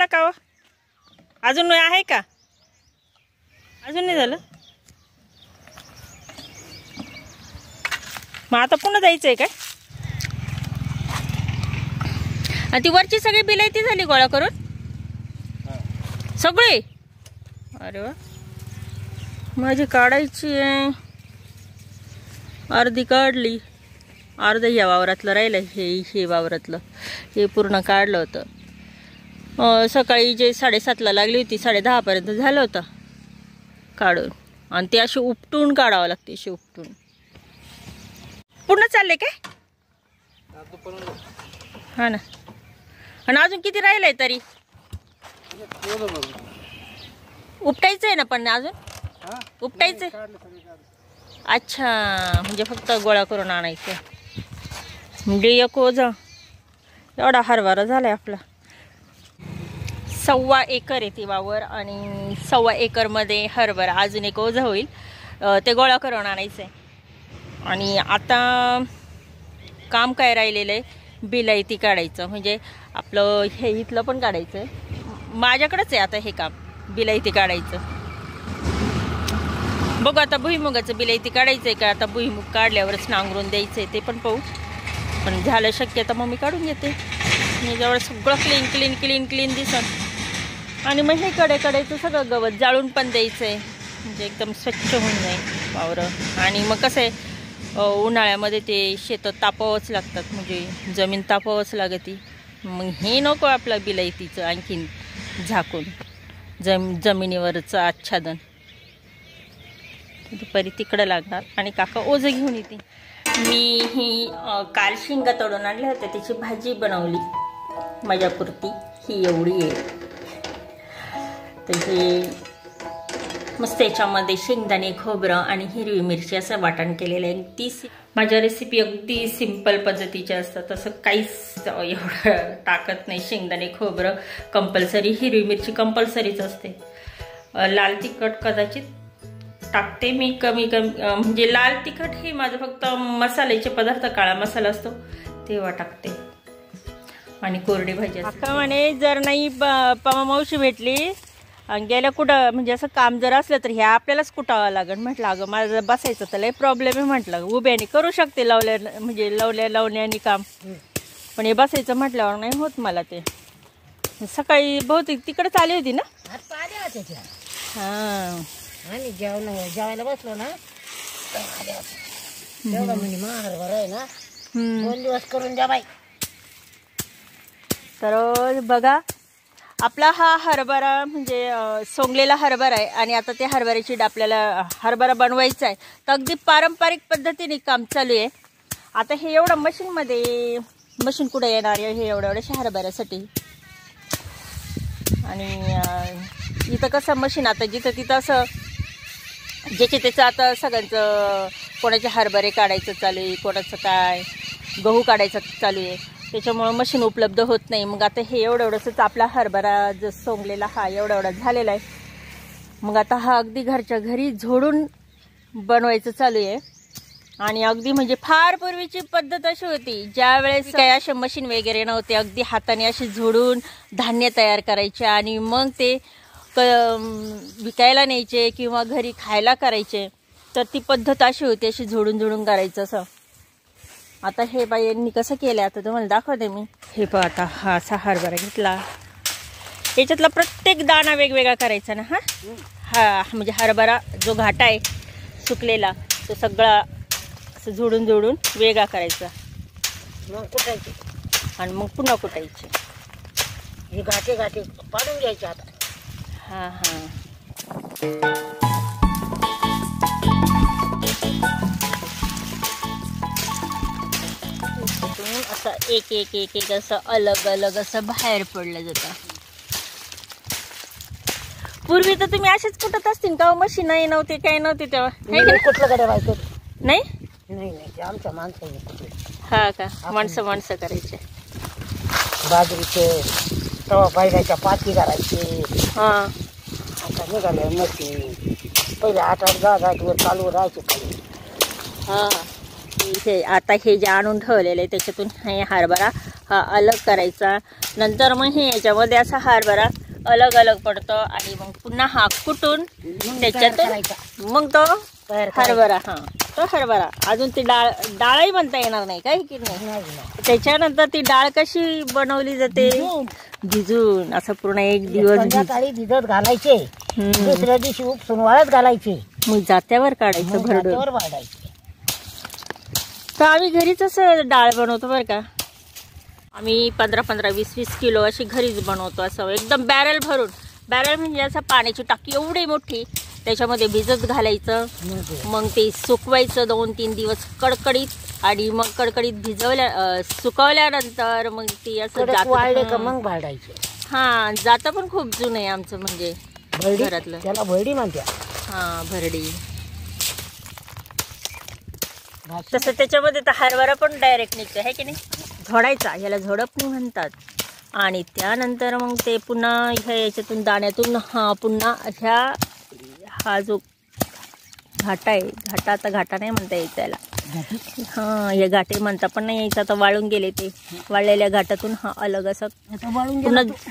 झाला का? अजून आहे का? अजून नाही झालं? मग आता पुन्हा जायचंय काय? ती वरची सगळी बिलायती झाली गोळा करून सगळी? अरे वा, माझी काढायची आहे. अर्धी काढली, अर्ध या वावरातलं राहिलं. हे वावरातलं हे पूर्ण काढलं होतं. सकाळी जे 7:30ला लागली होती 10:30 पर्यंत झालं होतं काढून. आणि ते अशी उपटून काढावं लागते, अशी उपटून. पूर्ण चालले काय? हा ना. आणि अजून किती राहिलंय तरी? उपटायचंय ना पण अजून उपटायचंय. अच्छा, म्हणजे फक्त गोळा करून आणायचं. म्हणजे एक ओझं. एवढा हरभरा झालाय आपला. 1.25 एकर आहे ती वावर आणि 1.25 एकरमध्ये हरभरा. अजून एक ओझं होईल, ते गोळा करून आणायचंय. आणि आता काम काय राहिलेलं आहे, बिलायती काढायचं. म्हणजे आपलं हे इथलं पण काढायचंय. माझ्याकडेच आहे आता हे काम, बिलायती काढायचं. बघू आता भुईमुगाचं बिलायती काढायचंय का आता भुईमुग काढल्यावरच नांगरून द्यायचंय ते पण पाहू. पण झालं शक्य तर मग मी काढून घेते. मी जवळ सगळं क्लीन क्लीन क्लीन क्लीन दिसत. आणि मग हे कडेकडेचं सगळं गवत जाळून पण द्यायचंय, म्हणजे एकदम स्वच्छ होऊन जाईल वावरं. आणि मग कसं आहे, उन्हाळ्यामध्ये ते शेतं तापवावंच लागतात, म्हणजे जमीन तापवावंच लागती. मग हे नको आपलं बिलायतीचं आणखीन झाकून जमिनीवरचं आच्छादन. दुपारी तिकडं लागणार. आणि काका ओझं घेऊन येते. मी ही काल शेंगा तळून आणल्या होत्या, त्याची भाजी बनवली माझ्यापुरती. ही एवढी आहे. तर हे मस्त त्याच्यामध्ये शेंगदाणे, खोबरं आणि हिरवी मिरची असं वाटण केलेलं आहे. माझ्या रेसिपी अगदी सिंपल पद्धतीच्या असतात, तसं काहीच एवढं टाकत नाही. शेंगदाणे, खोबरं कंपल्सरी, हिरवी मिरची कंपल्सरीच असते. लाल तिखट कदाचित टाकते मी कमी म्हणजे लाल तिखट हे माझं फक्त मसाल्याचे पदार्थ, काळा मसाला असतो तेव्हा टाकते. आणि कोरडी भाजी असते. म्हणे जर नाही पमा मावशी भेटली गेल्या कुठं, म्हणजे असं काम जर असलं तर ह्या आपल्यालाच कुटावं लागेल. म्हटलं अगं माझं बसायचं तर लय प्रॉब्लेम आहे. म्हटलं उभ्याने करू शकते म्हणजे लावण्याने काम, पण हे बसायचं म्हटल्यावर नाही होत मला. ते सकाळी बहुतेक तिकडेच आली होती ना? हां, आणि जेवायला बसलो ना तेवढा म्हणे हरभरा आहे ना 2 दिवस करून द्या बाई. तर बघा आपला हा हरभरा म्हणजे सोंगलेला हरभरा आहे. आणि आता त्या हरभऱ्याची आपल्याला हरभरा बनवायचा आहे. तर अगदी पारंपरिक पद्धतीने काम चालू आहे. आता हे एवढं मशीन कुठे येणार आहे हे एवढ्याशा हरभऱ्यासाठी. आणि इथं कसं मशीन आता जिथं तिथं असं ज्याचे त्याचं आता सगळ्यांचं, कोणाचे हरभरे काढायचं चालू आहे, कोणाचं काय गहू काढायचं चालू आहे, त्याच्यामुळं मशीन उपलब्ध होत नाही. मग आता हे एवढंसंच आपला हरभरा जो सोंगलेला हा एवढा झालेला आहे. मग आता हा अगदी घरच्या घरी झोडून बनवायचं चालू आहे. आणि अगदी म्हणजे फार पूर्वीची पद्धत अशी होती, ज्या वेळेस काही असे मशीन वगैरे नव्हते, अगदी हाताने अशी झोडून धान्य तयार करायचे आणि मग ते विकायला न्यायचे किंवा घरी खायला करायचे. तर ती पद्धत अशी होती, अशी झोडून करायचं असं. आता हे बाई यांनी कसं केलं आता तुम्हाला दाखवते मी. हे पहा, आता हा असा हरभरा घेतला, याच्यातला प्रत्येक दाणा वेगवेगळा करायचा ना. हा म्हणजे हरभरा जो घाटा आहे सुकलेला तो सगळा असं झोडून वेगळा करायचा, मग कुटायचे आणि मग पुन्हा कुटायचे. हे घाटे पाडून घ्यायचे आता. हां हां, असं एक असं अलग असं बाहेर पडलं जातं. पूर्वी तर तुम्ही असेच कुठत असतील का? मशीन नव्हती, काही नव्हती तेव्हा. कुठलं कडे राहायचं नाही ते आमच्या माणसाने कुठले. हा का, माणसं करायचे. बाजरीचे तवा बैलाच्या पाती करायचे. हा, आता निघाले मशीन. पहिले 8-10 दिवस चालू राहायचे खाली. हा, हे आता हे जे आणून ठेवलेलं आहे त्याच्यातून हे हरभरा हा अलग करायचा. नंतर मग हे याच्यामध्ये असा हरभरा अलग अलग पडतो आणि मग पुन्हा हा कुटून त्याच्यातून मग तो हरभरा, हा तो हरभरा. अजून ती डाळही बनता येणार नाही काय की नाही. त्याच्यानंतर ती डाळ कशी बनवली जाते, भिजून असं पूर्ण एक दिवस संध्याकाळी भिजत घालायचे, दुसऱ्या दिवशी उपसून वाळत घालायचे, मग जात्यावर काढायचं भरडून. वाढायचे. तर आम्ही घरीच असं डाळ बनवतो बरं का. आम्ही 15-15, 20-20 किलो अशी घरीच बनवतो. असं एकदम बॅरल भरून, बॅरल म्हणजे असं पाण्याची टाकी एवढी मोठी, त्याच्यामध्ये भिजत घालायचं. मग ते सुकवायचं 2-3 दिवस कडकडीत आणि मग कडकडीत सुकवल्यानंतर मग ती असं वाळले का मग भाडायचे. हा जातं पण खूप जुनं आहे आमचं म्हणजे घरातलं. त्याला भरडी म्हणतात. हा भरडी. तसं त्याच्यामध्ये तर हरभरा पण डायरेक्ट निघतो आहे की नाही. झोडायचा, याला झोडपणी म्हणतात. आणि त्यानंतर मग ते पुन्हा ह्या याच्यातून दाण्यातून पुन्हा हा जो घाटा आहे, घाटा आता घाटा नाही म्हणता येत त्याला, हे घाटे म्हणता पण नाही यायचं. आता वाळून गेले ते, वाळलेल्या घाटातून अलग असं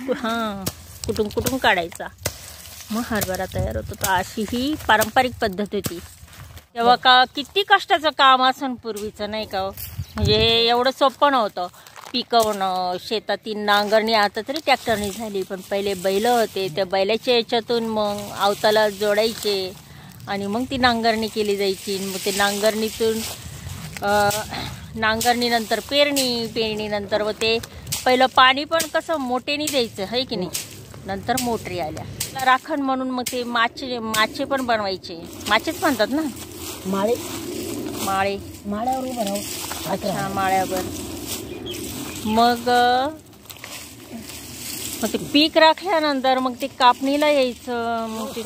पुन्हा कुटून काढायचा. मग हरभरा तयार होतो. तर अशी ही पारंपरिक पद्धत होती तेव्हा. का किती कष्टाचं काम असं पूर्वीचं नाही का. म्हणजे हे एवढं सोपं नव्हतं पिकवणं, शेतातील नांगरणी. आता तरी ट्रॅक्टरनी झाली, पण पहिले बैल होते. त्या बैलाच्या याच्यातून मग आवताला जोडायचे आणि मग ती नांगरणी केली जायची. मग ते नांगरणीतून नांगरणीनंतर पेरणीनंतर व ते पहिलं पाणी पण कसं मोटेनी द्यायचं आहे की नाही. नंतर मोटरी आल्या. राखण म्हणून मग ते माचे पण बनवायचे. माचेच म्हणतात ना, माळ्यावर उभं राहू. अच्छा, माळ्यावर. मग ते पीक राखल्यानंतर मग ते कापणीला यायचं. मग ते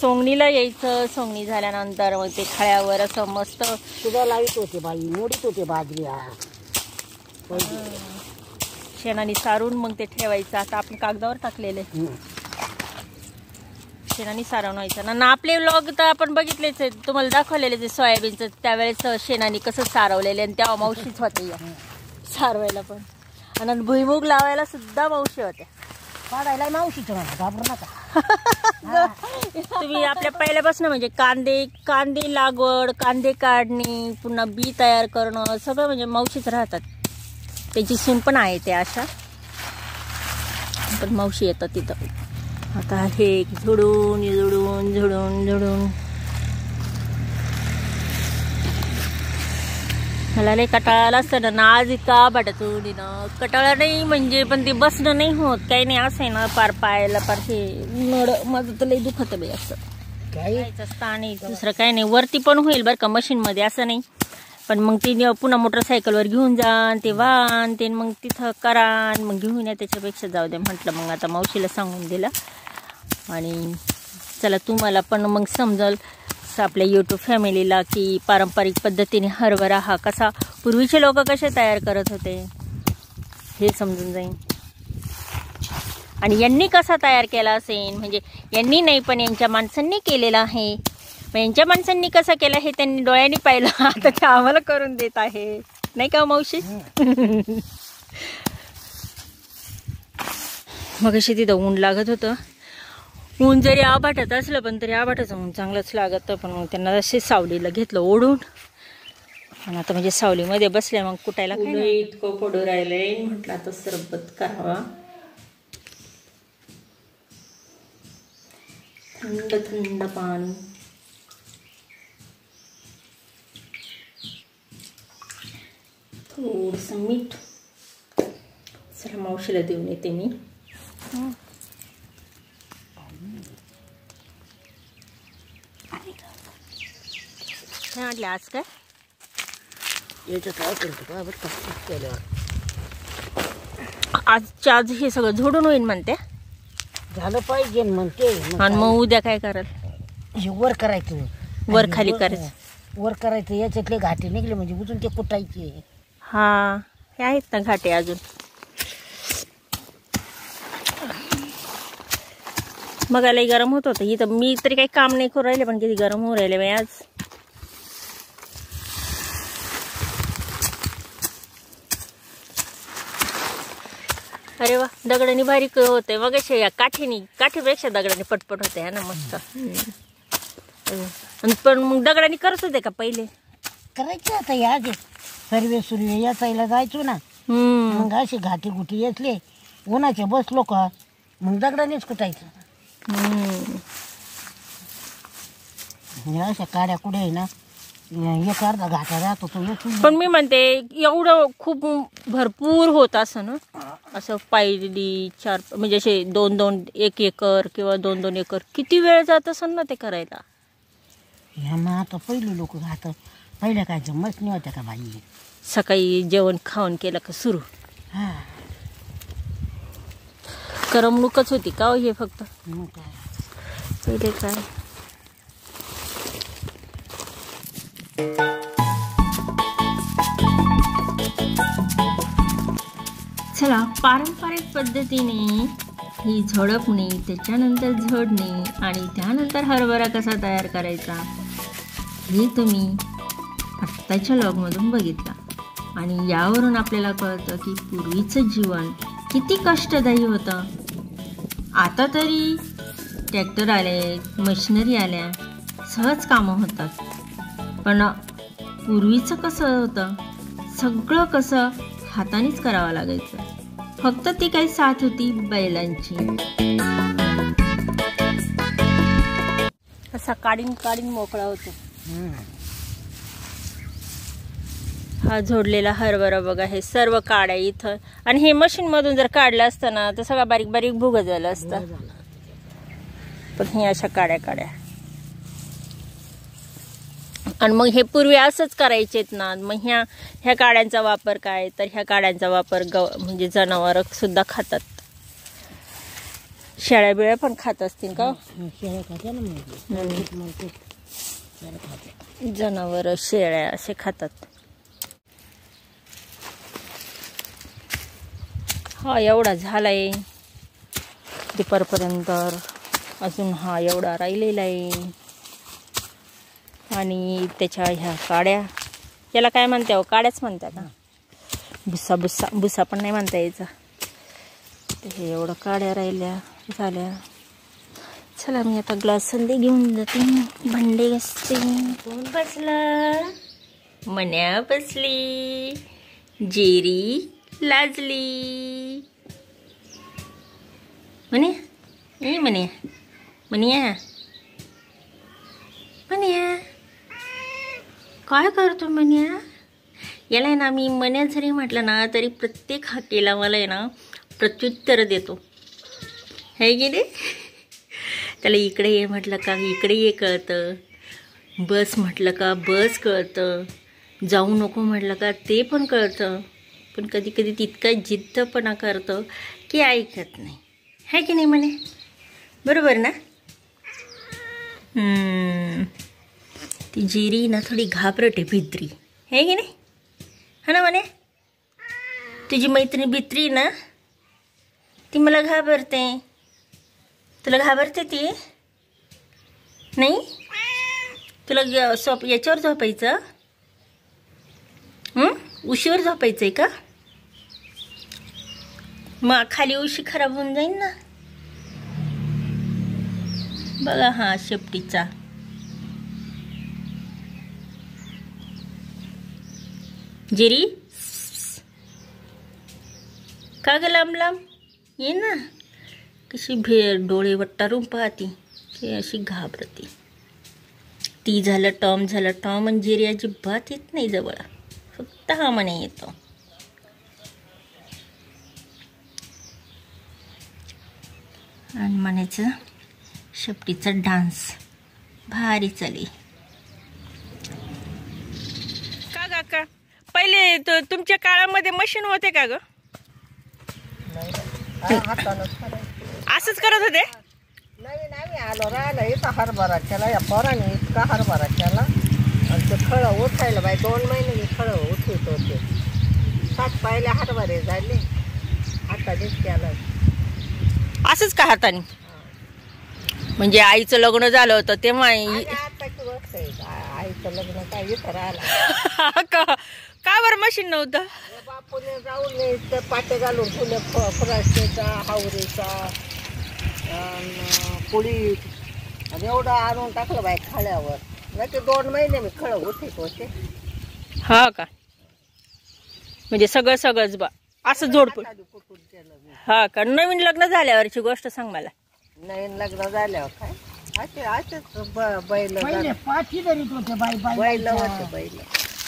सोंगणीला यायचं. सोंगणी झाल्यानंतर मग ते खळ्यावर असं मस्त सुद्धा लावित होते बाई, मोडीत होते बाजरी. शेणाने सारून मग ते ठेवायचं. आता आपण कागदावर टाकलेले शेणाने सारवून व्हायचं ना. आपले व्लॉग तर आपण बघितलेच आहे, तुम्हाला दाखवलेले ते सोयाबीनचं. त्यावेळेस शेणाने कसं सारवलेले आणि तेव्हा मावशीच होते या सारवायला पण. आणि भुईमुग लावायला सुद्धा मावशी होत्या. काढायला मावशीचं म्हणा, घाबरू नका. तुम्ही आपल्या पहिल्यापासून म्हणजे कांदे लागवड, कांदे काढणी, पुन्हा बी तयार करणं सगळं म्हणजे मावशीच राहतात. त्याची सून पण आहे ते अशा, पण मावशी येतात तिथं. आता हे झुडून मला लय कटाळा असतं ना. आज इतका बटातून कटाळा नाही म्हणजे, पण ते बसणं नाही होत काही नाही. असं आहे ना, पार पायाला पार हे नड माझं तर लय दुखत बाई. असं जायचं असतं आणि दुसरं काही नाही. वरती पण होईल बरं का मशीनमध्ये, असं नाही. पण मग ती पुन्हा मोटरसायकलवर घेऊन जा, ते वाहन ते मग तिथं करा, मग घेऊन या. त्याच्यापेक्षा जाऊ दे म्हटलं. मग आता मावशीला सांगून दिलं. आणि चला तुम्हाला पण मग समजल आपल्या यूट्यूब फॅमिलीला की पारंपरिक पद्धतीने हरभरा हा कसा, पूर्वीचे लोक कसे तयार करत होते हे समजून जाईल. आणि यांनी कसा तयार केला असेल, म्हणजे यांनी नाही पण यांच्या माणसांनी केलेला आहे. मग यांच्या माणसांनी कसं केलं हे त्यांनी डोळ्यांनी पाहिलं. आता ते आम्हाला करून देत आहे नाही का मावशी. मग अशी तिथं ऊन लागत होतं. ऊन जरी आभाटत असलं पण तरी आभाटाचं ऊन चांगलंच लागतं. पण मग त्यांना असे सावलीला घेतलं ओढून. आणि आता म्हणजे सावलीमध्ये बसल्या मग कुटायला काही इतकं पडू राहिलंय. म्हटलं आता सरबत करावा. थंड थंड पाणी. थोडंसं मीठ. चला मावशीला देऊन येते मी. आज काय आजच्या आज हे सगळं झोडून होईल म्हणते. झालं पाहिजे म्हणते. आणि मग उद्या काय कराल. वर करायचं, वर खाली करायचं. वर करायचं. याच्यातले घाटे निघले म्हणजे उजून ते कुटायचे. हा हे आहेत ना घाटे अजून. मग लई गरम होत होतं इथं. मी तरी काही काम नाही करू राहिले पण किती गरम होऊ राहिले बाई आज. दगडाने बारीक होते मग असे या काठीपेक्षा दगडाने पटपट होते है ना मस्त. पण मग दगडाने करत होते का पहिले? करायचे आता या सर्वे सुर्वे याचायला जायचो ना. मग असे घाटी गुटी येतले उन्हाचे बसलो का मग दगडानेच कुटायचं. अशा काड्या कुठे आहे ना एक अर्धा घाटा राहतो तो. पण मी म्हणते एवढं खूप भरपूर होत असं ना असं पायरी 4 म्हणजे असे 2-2 1 एकर किंवा 2-2 एकर किती वेळ जात असेल ना ते करायला. मग आता पहिले लोक आता पहिल्या काय जमत नाही होत्या का बाई. सकाळी जेवण खाऊन केलं का सुरू. हा करमणूकच होती का हे फक्त. मग काय पहिले काय चला पारंपरिक पद्धतीने ही झोडपणे त्याच्यानंतर झोडणे आणि त्यानंतर हरभरा कसा तयार करायचा हे तुम्ही आत्ताच्या लॉगमधून बघितलं आणि यावरून आपल्याला कळतं की पूर्वीचं जीवन किती कष्टदायी होतं. आता तरी ट्रॅक्टर आले मशिनरी आल्या सहज कामं होतात पण पूर्वीचं कसं होतं सगळं कसं हातानेच करावं लागायचं. फक्त ती काही साथ होती बैलांची. असा काढीन मोकळा होतो. हा झोडलेला हरभरा बघा हे सर्व काड्या इथं आणि हे मशीन मधून जर काढलं असतं ना तर सगळं बारीक बारीक भुग झालं असतं. पण हे अशा काड्या आणि मग हे पूर्वी असंच करायचेत ना. मग ह्या काड्यांचा वापर काय तर ह्या काड्यांचा वापर म्हणजे जनावर सुद्धा खातात. शेळ्या बिळ्या पण खात असतील का. जनावर शेळ्या असे खातात. हा एवढा झालाय दुपारपर्यंत अजून हा एवढा राहिलेला आहे. आणि त्याच्या ह्या काड्या याला काय म्हणते हो काड्याच म्हणतात ना. भुसा पण नाही म्हणता यायचा. हे एवढं काड्या राहिल्या झाल्या. चला मी आता ग्लास संधी घेऊन जाते भांडे घासते. कोण बसलं. मन्या बसली जेरी लाजली. म्हणे म्हणे म्हणे काय करतो मन्या. याला आहे ना मी मन्या जरी म्हटलं ना तरी प्रत्येक हाकेला मला आहे ना प्रत्युत्तर देतो है गेले. त्याला इकडे ये म्हटलं का इकडे ये कळतं. बस म्हटलं का बस कळतं. जाऊ नको म्हटलं का ते पण कळतं. पण कधी कधी तितका जिद्दपणा करतं की ऐकत नाही है की नाही म्हणे. बरोबर ना. ती जिरी ना थोडी घाबरटे भित्री है की नाही. हा ना म्हणे तुझी मैत्रीण भित्री ना ती मला घाबरते. तुला घाबरते ती नाही. तुला याच्यावर झोपायचं उशीवर झोपायचंय का. मग खाली उशी खराब होऊन जाईल ना. बघा हा शेपटीचा जिरी का ग लांब लांब ये ना. कशी डोळे वट्टारून पाहती की अशी घाबरती. ती झालं टॉम आणि जिरी अजिबात येत नाही जवळ. फक्त हा म्हणे येतो. आणि म्हणायचं शेपटीचा डान्स भारी चाली. का काका पहिले तुमच्या काळामध्ये मशीन होते का ग. असंच करत होते. नवीन आम्ही आलो राहिला इथं हरभरा केला या पोराने इतका हरभरा केला आणि ते खळं उठायला बाई 2 महिने मी खळं उठवत होते. 7 पायले हरभरे झाले हातानेच केला. असंच का हाताने. म्हणजे आईचं लग्न झालं होतं तेव्हा आताची गोष्ट आहे. आईचं लग्न काय इथं राहिला का का बरं मशीन नव्हतं? बापूने जाऊन ते पाटे घालून फुले फुराशेचा हावरेचा पुळी आणि एवढं आणून टाकलं बाई खळ्यावर. नाही ते 2 महिने मी खळ होते. हा का, म्हणजे सगळंच बा असं जोडपड. कुठून केलं मी. हा का, नवीन लग्न झाल्यावरची गोष्ट सांग मला. नवीन लग्न झाल्यावर काय असेच बैल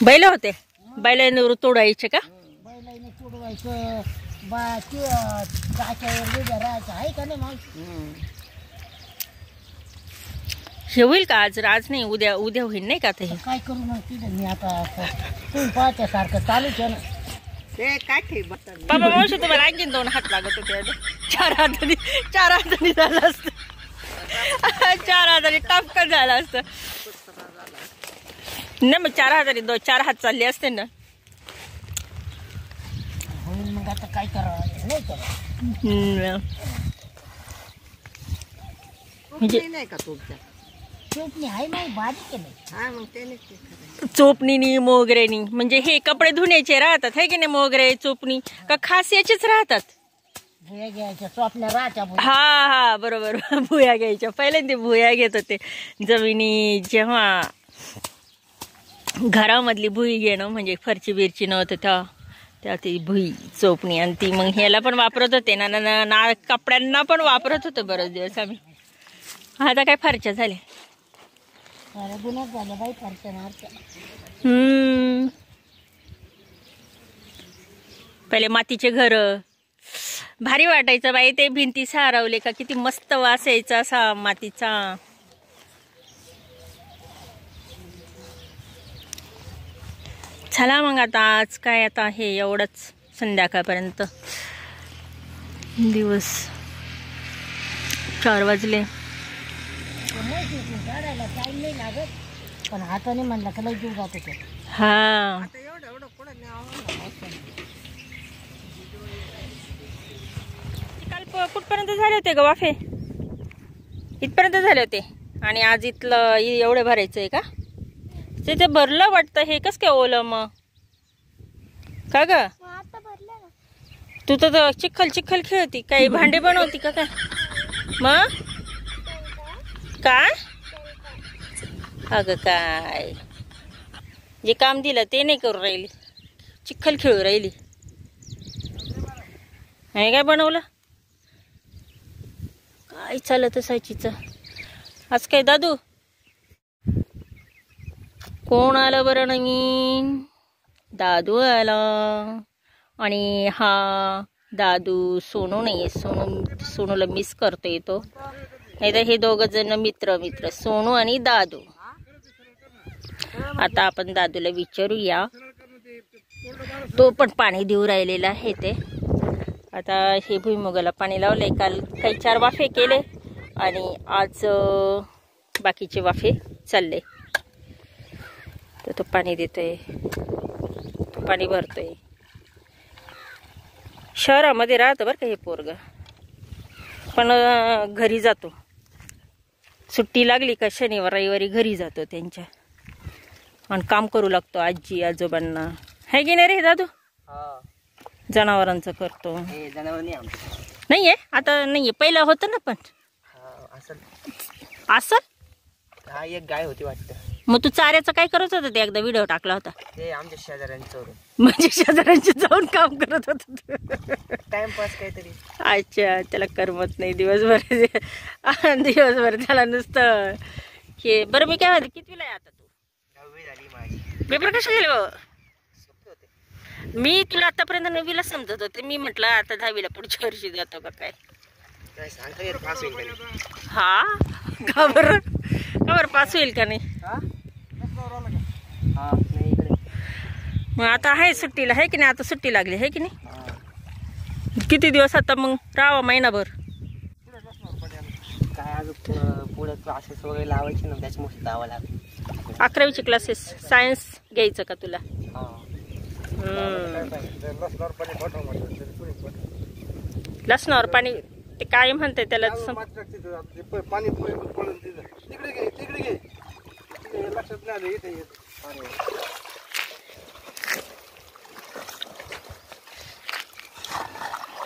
बैल होते. बैलांवर तोडायचे का? बैलाने तोडवायचं राहायचं आहे का नाही माहिती. हे होईल का आज? आज नाही, उद्या होईल नाही का? आता हे काय करू मग तिथे मी आता तुम्ही पाहत्या सारखं चालूच आहे ना. ते काठी बटन बाबा मावशी तुम्हाला आणखीन 2 हात लागत होते. 4 हातांनी झालं असतं. 4 हातांनी टपकन झालं असतं ना. मग 4 हातांनी 4 हात चालले असते ना. होईल मग आता काय करावं नाही का. म्हणजे नाही का तुमच्या चोपणी आहे नाही बारीक नाही. हा मग त्याने चोपणीनी मोगरेनी म्हणजे हे कपडे धुण्याचे राहतात है की नाही? मोगरे चोपणी का खास याचेच राहतात? भुया घ्यायच्या चोपण्या राहत्या. हा बरोबर. भुया घ्यायच्या. पहिल्यांदा भुया घेत होते जमिनी. जेव्हा घरामधली भुई घेणं म्हणजे फरची बिरची नव्हतं तेव्हा ती भुई चोपणी आणि ती मग ह्याला पण वापरत होते ना कपड्यांना पण वापरत होतं बरेच दिवस आम्ही. आता काय फरच्या झाल्या. गुन्हा झालं बाई फरच्या मारच्या. पहिले मातीचे घर भारी वाटायचं बाई. ते भिंती सारवले का किती मस्त वास यायचा असा मातीचा. चला मग आता आज काय, आता हे एवढंच. संध्याकाळपर्यंत दिवस 4 वाजले. काढायला टाइम नाही लागत पण हाताने म्हणलं का लई जीव जातो ते. हा एवढं पुढे काल कुठपर्यंत झाले होते ग वाफे? इथपर्यंत झाले होते आणि आज इथलं एवढे भरायचंय का? ते भरलं वाटतं. हे कस काय ओलं मग का ग? तू तर चिखल खेळती. काही भांडे बनवती का काय मग? काय अगं काय जे काम दिलं ते नाही करू राहिली, चिखल खेळू राहिली. हे काय बनवलं? काय चालत सायचीच आज काय? दादू कोण आलं बरं? नाही दादू आला. आणि हा दादू सोनू नाही. सोनूला मिस करतो येतो. नाही तर हे 2 जण मित्र सोनू आणि दादू. आता आपण दादूला विचारूया. तो पण पाणी देऊ राहिलेला आहे. ते आता हे भुईमुगाला पाणी लावलंय. काल काही 4 वाफे केले आणि आज बाकीचे वाफे चालले. तर तो पाणी देतोय, तो पाणी भरतोय. शहरामध्ये राहतं बरं का हे पोरग, पण घरी जातो. सुट्टी लागली का शनिवार रविवारी घरी जातो त्यांच्या आणि काम करू लागतो आजी आजोबांना. है की नाही रे दादू? जनावरांचं करतो. नाहीये आता, नाहीये. पहिला होतं ना पण. असं एक गाय होती वाटतं. मग तू चाऱ्याचं काय करत होता? ते एकदा व्हिडिओ टाकला होता. ते आमच्या शेजाऱ्यांचं म्हणजे शेजाऱ्यांचे जाऊन काम करत होत. टाइमपास काहीतरी. अच्छा, त्याला करमत नाही दिवसभर. दिवसभर त्याला नुसतं हे. बरं मी काय म्हणते, कितवीला आहे आता तू? 9वी झाली माझी. पेपर कसे गेले बाबा? मी तुला आतापर्यंत 9वीला समजत होते. मी म्हटलं आता 10वीला पुढच्या वर्षी जातो का काय. सांगता येत पास होईल का नाही. हा का बरं पास होईल का नाही? मग आता आहे सुट्टीला, आहे की नाही? आता सुट्टी लागली आहे की नाही? किती दिवस आता मग राहावा? महिनाभर. काय अजून पुढे क्लासेस वगैरे लावायचे ना, त्याच्यामुळे जावं लागेल. 11वीचे क्लासेस. सायन्स घ्यायचं का तुला? लसणावर पाणी ते काय म्हणते त्याला?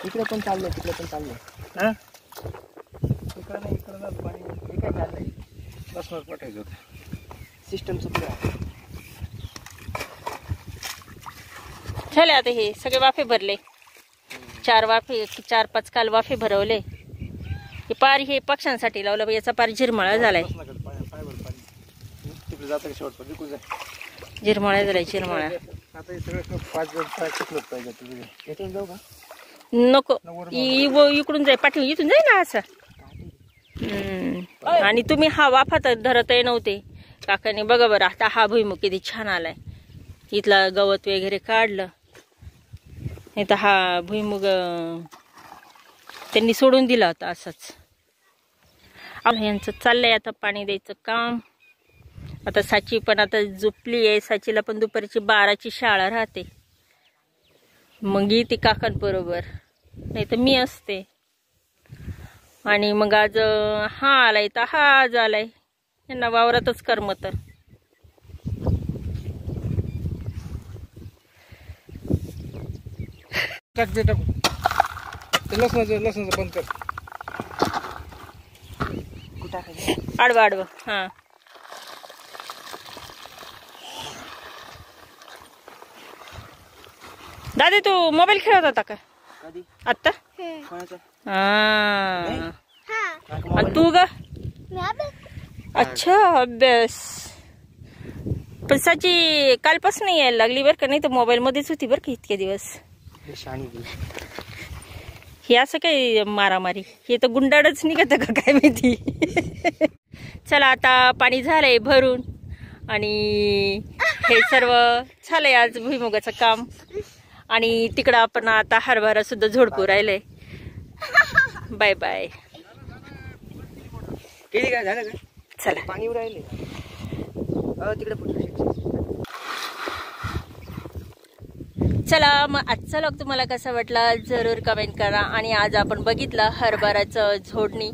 इकडे पण चाललंय तिकडे पण चाललंय. हा इकडं नाही इकडं ना पाणी हे काय चाललंय बसवर पटायचं होतं. सिस्टम चुकली आहे. झाले आता हे सगळे वाफे भरले. 4-5 काल वाफे भरवले. हे पार हे पक्ष्यांसाठी लावलं बाई, याचा पार झिरमळा झालाय. पायवर पाणी तिकडे जातं का शेवट पण कुठे झिरमळा झालाय झिरमळा. आता हे सगळं 5 जण शिकलोच पाहिजे तुझे. येते जाऊ का? नको इकडून जाय पाठी इथून जाय ना असं. आणि तुम्ही हा वाफा तर धरतही नव्हते. काकाने बघा बरं आता हा भुईमुग किती छान आलाय. इथला गवत वगैरे काढलं. नाही तर हा भुईमुग त्यांनी सोडून दिला होता असंच. यांचं चाललंय आता पाणी द्यायचं काम. आता साची पण आता झोपली आहे. साचीला पण दुपारची 12ची शाळा राहते. मग ती काकांबरोबर, नाही तर मी असते. आणि मग आज हा आलाय तर हा आज आलाय. यांना वावरातच करमत. टाक ते टाकू ते लसणाचं बंद कर. कुठं टाकायचं? आडवा आडवा. हा दादा तू मोबाईल खेळत होता का कधी? आत्ता? कोणाचं? हा आणि तू ग? अच्छा अभ्यास. पण साची कालपासून यायला लागली बरं का, नाही तर मोबाईल मध्येच होती बरं का इतके दिवस. हे शाणी गेली. हे असं काय मारामारी, हे तर गुंडाळच निघत का काय माहिती. चला आता पाणी झालंय भरून आणि हे सर्व झालंय आज भुईमुगाचं काम. आणि तिकडं आपण आता हरभरा सुद्धा झोडपू राहिलंय. Bye bye. केली काय झालं का? चला पाणी राहिले तिकडे पुढे. चला मग आजचा व्लॉग तुम्हाला कसा वाटला जरूर कमेंट करा. आणि आज आपण बघितलं हरभऱ्याचं झोडणी,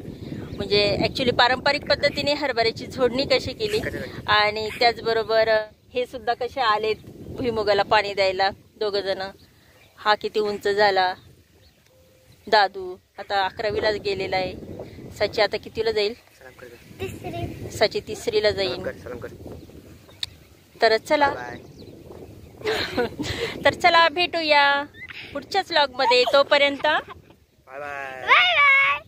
म्हणजे ॲक्च्युली पारंपरिक पद्धतीने हरभऱ्याची झोडणी कशी केली. आणि त्याचबरोबर हे सुद्धा कसे आलेत भुईमुगाला पाणी द्यायला दोघं जण. हा किती उंच झाला. दादू आता 11वीला गेलेला आहे. सची आता कितीला जाईल? सची 3रीला जाईल. तर चला तर चला भेटूया पुढच्याच व्लॉग मध्ये. तोपर्यंत बाय बाय.